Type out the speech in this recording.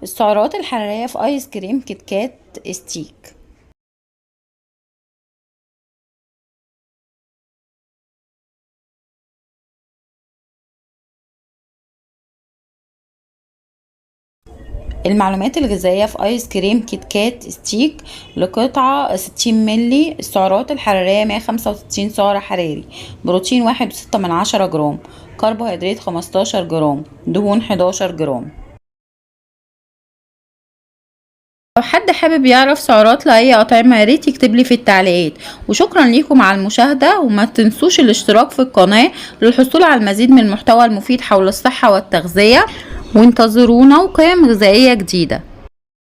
السعرات الحرارية في آيس كريم كيت كات ستيك. المعلومات الغذائية في آيس كريم كيت كات ستيك لقطعة 60 ملي. السعرات الحرارية 165 سعر حراري، بروتين 1.6 جرام، كربوهيدرات 15 جرام، دهون 11 جرام. لو حد حابب يعرف سعرات لأي أطعمة ياريت يكتبلي في التعليقات. وشكرا ليكم على المشاهدة، وما تنسوش الاشتراك في القناة للحصول على المزيد من المحتوى المفيد حول الصحة والتغذية، وانتظرونا وقيم غذائية جديدة.